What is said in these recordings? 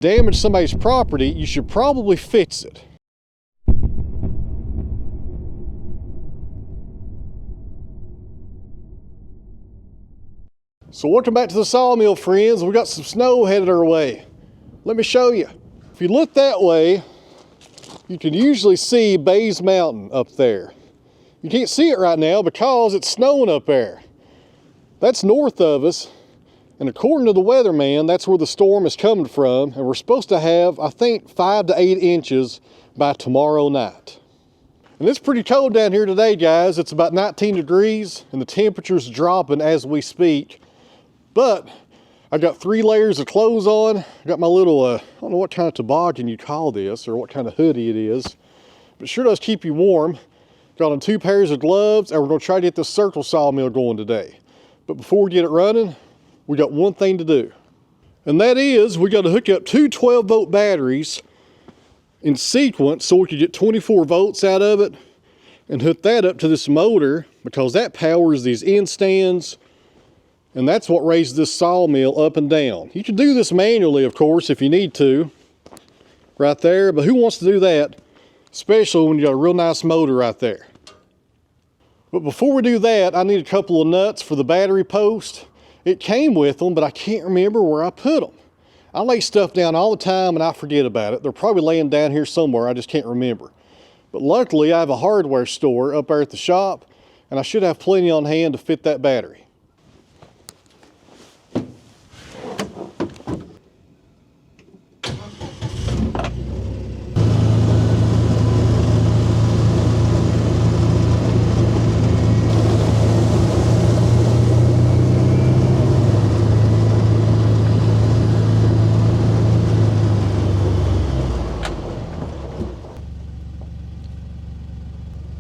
Damage somebody's property, you should probably fix it. So welcome back to the sawmill, friends. We got some snow headed our way. Let me show you. If you look that way, you can usually see Bays Mountain up there. You can't see it right now because it's snowing up there. That's north of us. And according to the weatherman, that's where the storm is coming from. And we're supposed to have, I think, 5 to 8 inches by tomorrow night. And it's pretty cold down here today, guys. It's about 19 degrees and the temperature's dropping as we speak. But I got 3 layers of clothes on. I got my little, I don't know what kind of toboggan you call this or what kind of hoodie it is, but it sure does keep you warm. Got on 2 pairs of gloves, and we're gonna try to get this circle sawmill going today. But before we get it running, we got one thing to do. And that is, we got to hook up 2 12-volt batteries in sequence so we can get 24 volts out of it and hook that up to this motor, because that powers these end stands, and that's what raises this sawmill up and down. You can do this manually, of course, if you need to, right there, but who wants to do that, especially when you got a real nice motor right there. But before we do that, I need a couple of nuts for the battery post. It came with them, but I can't remember where I put them. I lay stuff down all the time and I forget about it. They're probably laying down here somewhere, I just can't remember. But luckily I have a hardware store up there at the shop, and I should have plenty on hand to fit that battery.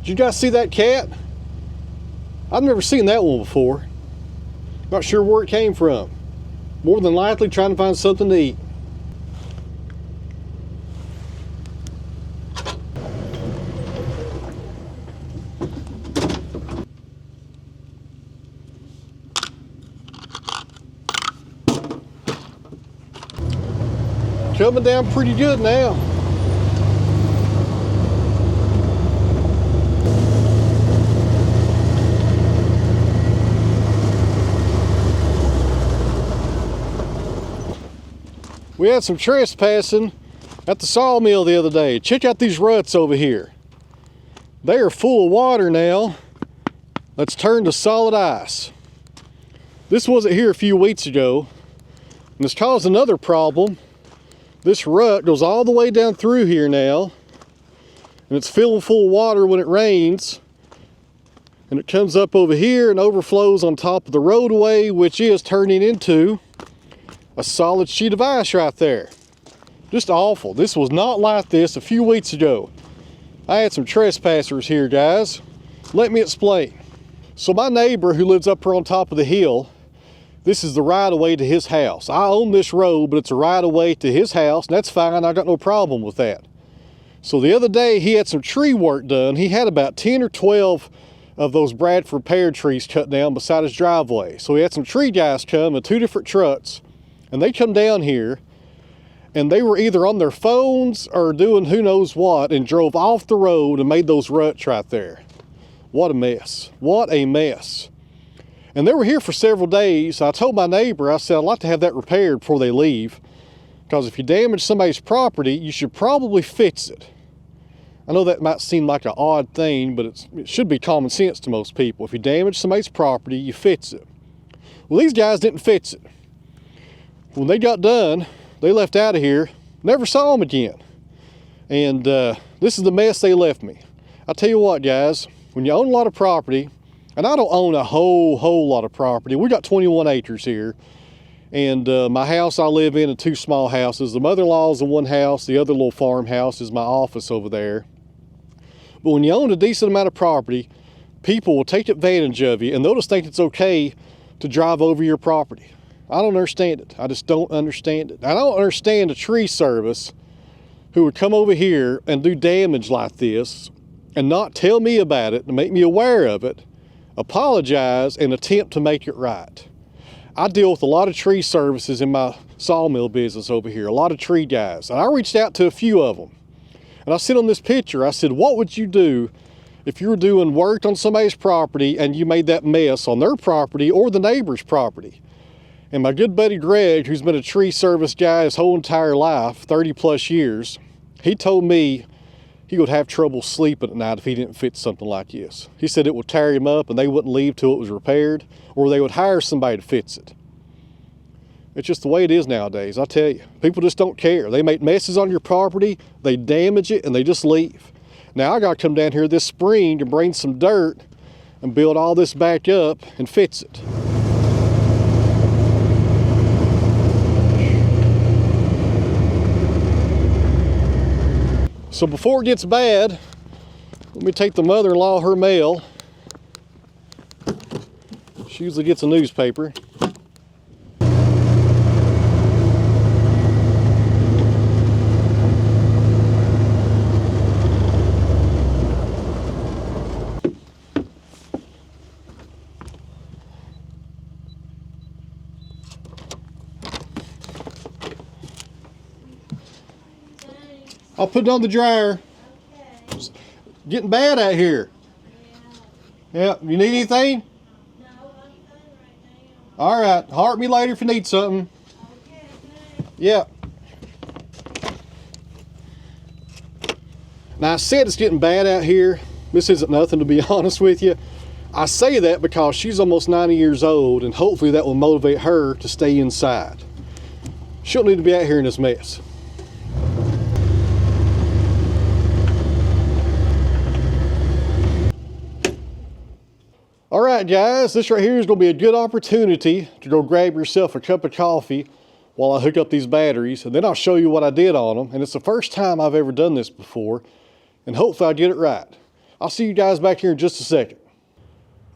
Did you guys see that cat? I've never seen that one before. Not sure where it came from. More than likely trying to find something to eat. Coming down pretty good now. We had some trespassing at the sawmill the other day. Check out these ruts over here. They are full of water now. Let's turn to solid ice. This wasn't here a few weeks ago, and it's caused another problem. This rut goes all the way down through here now, and it's filled full of water when it rains, and it comes up over here and overflows on top of the roadway, which is turning into a solid sheet of ice right there. Just awful. This was not like this a few weeks ago. I had some trespassers here, guys. Let me explain. So my neighbor who lives up here on top of the hill, this is the right of way to his house. I own this road, but it's a right of way to his house, and that's fine. I got no problem with that. So the other day he had some tree work done. He had about 10 or 12 of those Bradford pear trees cut down beside his driveway. So he had some tree guys come in 2 different trucks, and they come down here, and they were either on their phones or doing who knows what, and drove off the road and made those ruts right there. What a mess. What a mess. And they were here for several days. I told my neighbor, I said, I'd like to have that repaired before they leave, because if you damage somebody's property, you should probably fix it. I know that might seem like an odd thing, but it should be common sense to most people. If you damage somebody's property, you fix it. Well, these guys didn't fix it. When they got done, they left out of here, never saw them again. And this is the mess they left me. I'll tell you what, guys, when you own a lot of property, and I don't own a whole lot of property. We got 21 acres here. And my house I live in 2 small houses. The mother-in-law's in one house, the other little farmhouse is my office over there. But when you own a decent amount of property, people will take advantage of you, and they'll just think it's okay to drive over your property. I don't understand it. I just don't understand it. I don't understand a tree service who would come over here and do damage like this and not tell me about it and make me aware of it, apologize, and attempt to make it right. I deal with a lot of tree services in my sawmill business over here, a lot of tree guys. And I reached out to a few of them. And I said on this picture, I said, what would you do if you were doing work on somebody's property and you made that mess on their property or the neighbor's property? And my good buddy Greg, who's been a tree service guy his whole entire life, 30 plus years, he told me he would have trouble sleeping at night if he didn't fix something like this. He said it would tear him up and they wouldn't leave till it was repaired, or they would hire somebody to fix it. It's just the way it is nowadays, I tell you. People just don't care. They make messes on your property, they damage it, and they just leave. Now I gotta come down here this spring and bring some dirt and build all this back up and fix it. So before it gets bad, let me take the mother-in-law her mail. She usually gets a newspaper. I'll put it on the dryer. Okay. It's getting bad out here. Yeah. You need anything? No, I'm done right now. All right. Heart me later if you need something. Okay, thanks. Yeah. Now I said it's getting bad out here. This isn't nothing, to be honest with you. I say that because she's almost 90 years old and hopefully that will motivate her to stay inside. She don't need to be out here in this mess. All right, guys, this right here is going to be a good opportunity to go grab yourself a cup of coffee while I hook up these batteries, and then I'll show you what I did on them. And it's the first time I've ever done this before, and hopefully I get it right. I'll see you guys back here in just a second.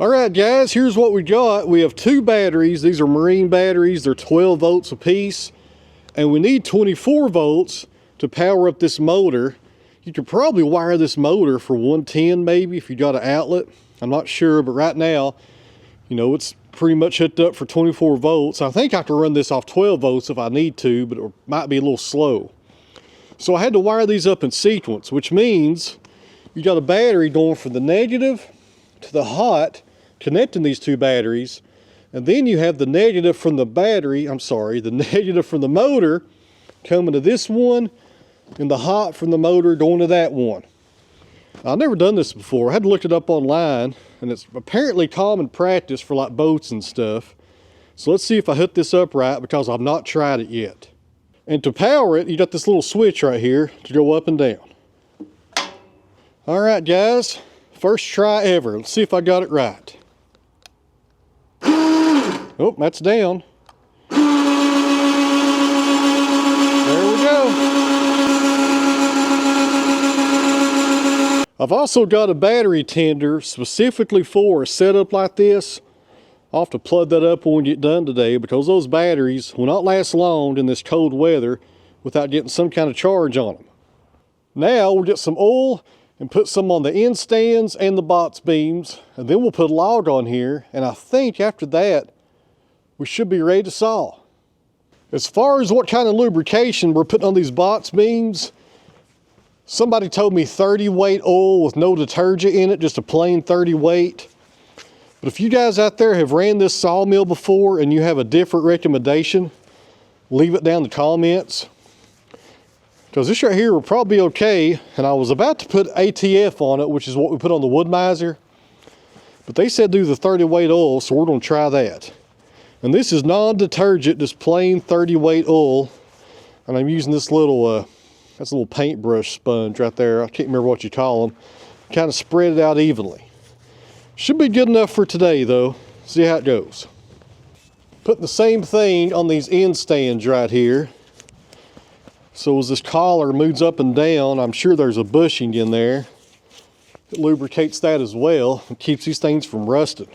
All right, guys, here's what we got. We have two batteries. These are marine batteries. They're 12 volts apiece, and we need 24 volts to power up this motor. You could probably wire this motor for 110 maybe if you got an outlet. I'm not sure, but right now, you know, it's pretty much hooked up for 24 volts. I think I can run this off 12 volts if I need to, but it might be a little slow. So I had to wire these up in sequence, which means you got a battery going from the negative to the hot, connecting these two batteries, and then you have the negative from the battery, the negative from the motor coming to this one, and the hot from the motor going to that one. I've never done this before. I had to look it up online, and it's apparently common practice for like boats and stuff. So let's see if I hook this up right, because I've not tried it yet. And to power it, you got this little switch right here to go up and down. All right, guys, first try ever. Let's see if I got it right. Oh, that's down. There we go. I've also got a battery tender specifically for a setup like this. I'll have to plug that up when we get done today, because those batteries will not last long in this cold weather without getting some kind of charge on them. Now we'll get some oil and put some on the end stands and the box beams, and then we'll put a log on here, and I think after that we should be ready to saw. As far as what kind of lubrication we're putting on these box beams, somebody told me 30 weight oil with no detergent in it, just a plain 30 weight. But if you guys out there have ran this sawmill before and you have a different recommendation, leave it down in the comments. Because this right here will probably be okay. And I was about to put ATF on it, which is what we put on the Wood-Mizer. But they said do the 30 weight oil, so we're gonna try that. And this is non-detergent, just plain 30 weight oil. And I'm using this little, that's a little paintbrush sponge right there. I can't remember what you call them. Kind of spread it out evenly. Should be good enough for today though. See how it goes. Putting the same thing on these end stands right here. So as this collar moves up and down, I'm sure there's a bushing in there. It lubricates that as well and keeps these things from rusting.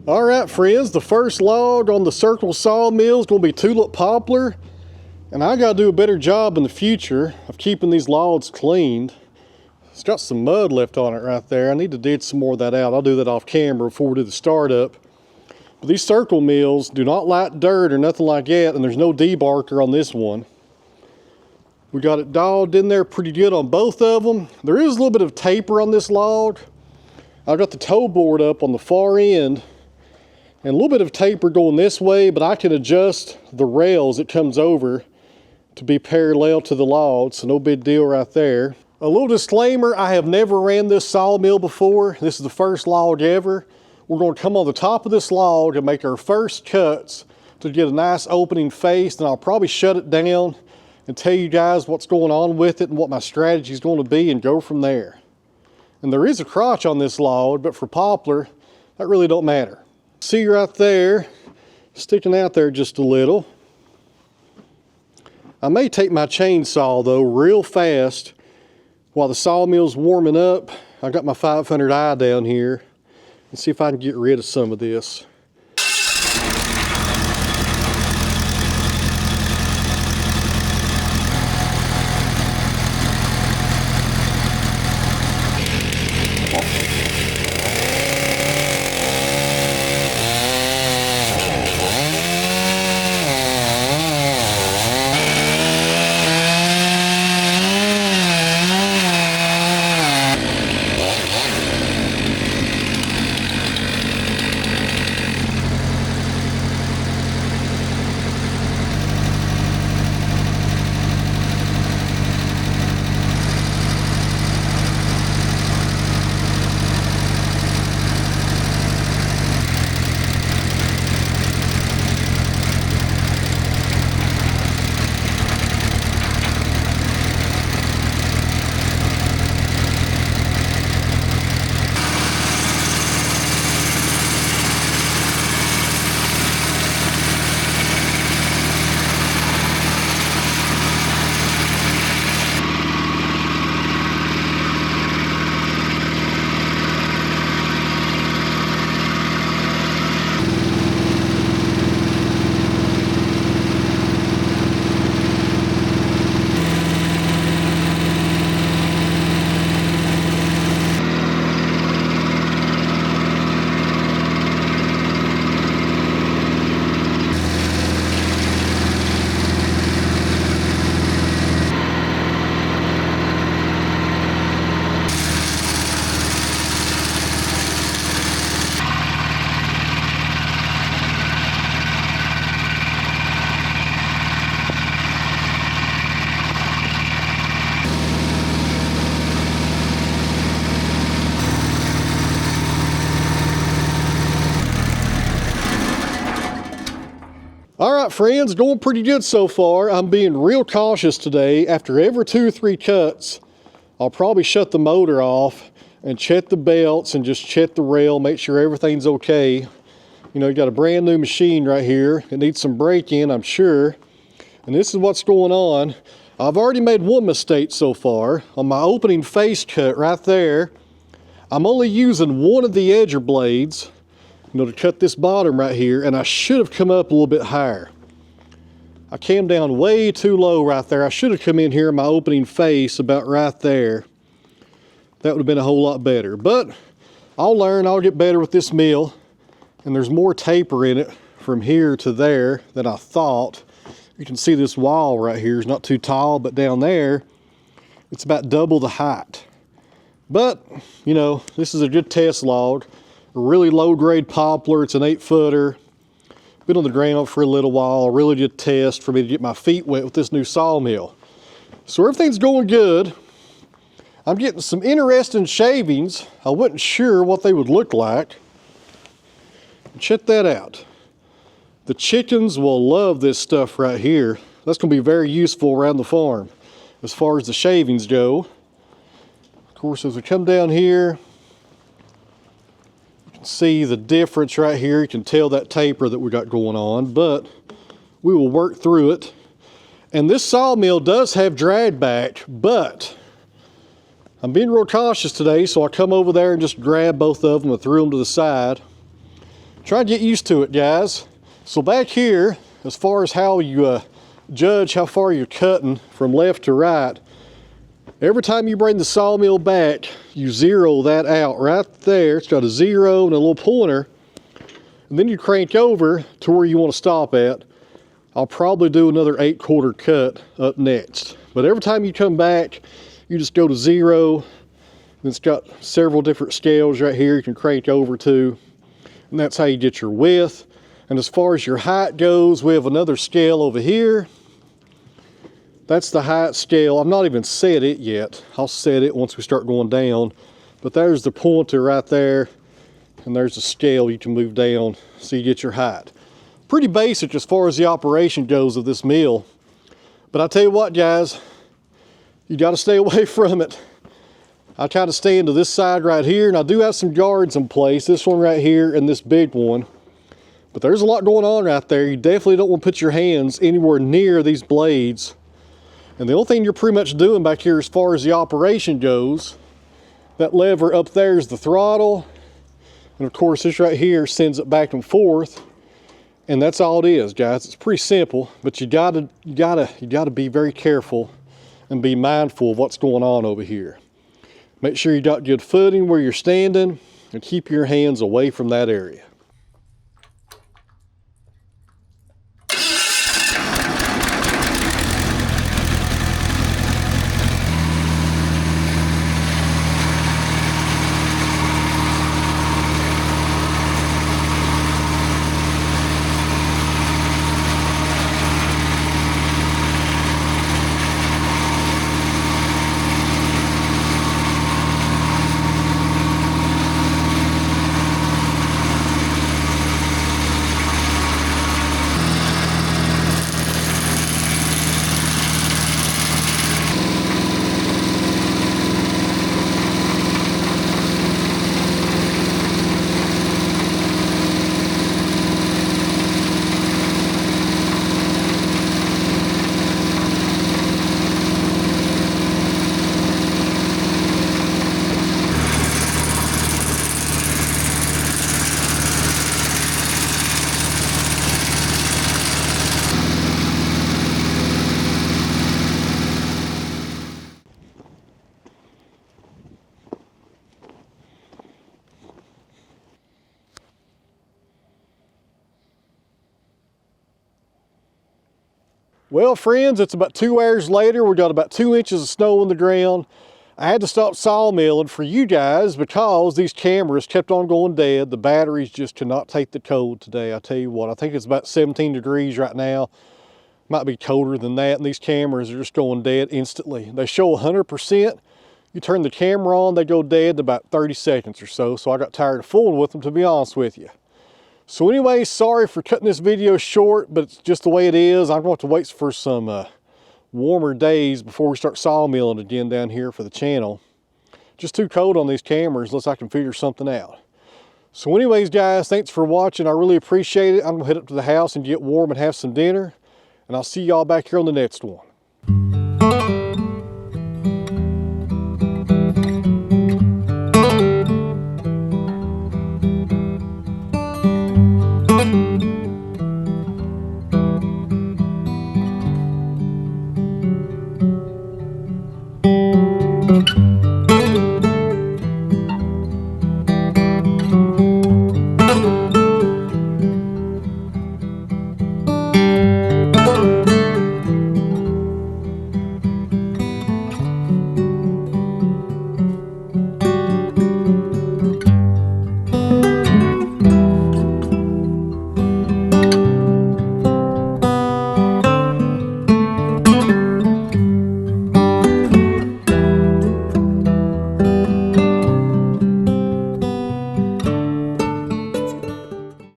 All right, friends, the first log on the circle sawmill is going to be tulip poplar, and I got to do a better job in the future of keeping these logs cleaned. It's got some mud left on it right there. I need to dig some more of that out. I'll do that off camera before we do the startup. But these circle mills do not like dirt or nothing like that, and there's no debarker on this one. We got it dialed in there pretty good on both of them. There is a little bit of taper on this log. I've got the toe board up on the far end, and a little bit of taper going this way, but I can adjust the rails it comes over to be parallel to the log, so no big deal right there. A little disclaimer, I have never ran this sawmill before. This is the first log ever. We're going to come on the top of this log and make our first cuts to get a nice opening face, and I'll probably shut it down and tell you guys what's going on with it and what my strategy is going to be and go from there. And there is a crotch on this log, but for poplar, that really don't matter. See right there, sticking out there just a little. I may take my chainsaw though real fast while the sawmill's warming up. I got my 500i down here and see if I can get rid of some of this. All right, friends, going pretty good so far. I'm being real cautious today. After every 2 or 3 cuts, I'll probably shut the motor off and check the belts and just check the rail, make sure everything's okay. You know, you got a brand new machine right here. It needs some break-in, I'm sure. And this is what's going on. I've already made one mistake so far. On my opening face cut right there, I'm only using one of the edger blades, you know, to cut this bottom right here, and I should have come up a little bit higher. I came down way too low right there. I should have come in here in my opening face about right there. That would have been a whole lot better. But I'll learn, I'll get better with this mill. And there's more taper in it from here to there than I thought. You can see this wall right here is not too tall, but down there, it's about double the height. But, you know, this is a good test log. A really low grade poplar, it's an 8-footer. Been on the ground for a little while, a really good test for me to get my feet wet with this new sawmill. So everything's going good. I'm getting some interesting shavings. I wasn't sure what they would look like. Check that out. The chickens will love this stuff right here. That's going to be very useful around the farm as far as the shavings go. Of course, as we come down here, see the difference right here. You can tell that taper that we got going on, but we will work through it. And this sawmill does have drag back, but I'm being real cautious today, so I come over there and just grab both of them and threw them to the side. Try to get used to it, guys. So back here, as far as how you judge how far you're cutting from left to right, every time you bring the sawmill back, you zero that out right there. It's got a 0 and a little pointer. And then you crank over to where you want to stop at. I'll probably do another 8/4 cut up next. But every time you come back, you just go to 0. And it's got several different scales right here you can crank over to. And that's how you get your width. And as far as your height goes, we have another scale over here. That's the height scale. I've not even set it yet. I'll set it once we start going down. But there's the pointer right there. And there's the scale you can move down so you get your height. Pretty basic as far as the operation goes of this mill. But I tell you what, guys, you got to stay away from it. I kind of stand to this side right here, and I do have some guards in place. This one right here and this big one. But there's a lot going on right there. You definitely don't want to put your hands anywhere near these blades. And the only thing you're pretty much doing back here as far as the operation goes, that lever up there is the throttle. And of course, this right here sends it back and forth. And that's all it is, guys. It's pretty simple, but you gotta be very careful and be mindful of what's going on over here. Make sure you got good footing where you're standing and keep your hands away from that area. Well, friends, it's about 2 hours later. We got about 2 inches of snow on the ground. I had to stop sawmilling for you guys because these cameras kept on going dead. The batteries just could not take the cold today. I tell you what, I think it's about 17 degrees right now. Might be colder than that, and these cameras are just going dead instantly. They show 100%. You turn the camera on, they go dead in about 30 seconds or so. So I got tired of fooling with them, to be honest with you. So anyway, sorry for cutting this video short, but it's just the way it is. I'm going to have to wait for some warmer days before we start sawmilling again down here for the channel. Just too cold on these cameras unless I can figure something out. So anyways, guys, thanks for watching. I really appreciate it. I'm going to head up to the house and get warm and have some dinner. And I'll see y'all back here on the next one.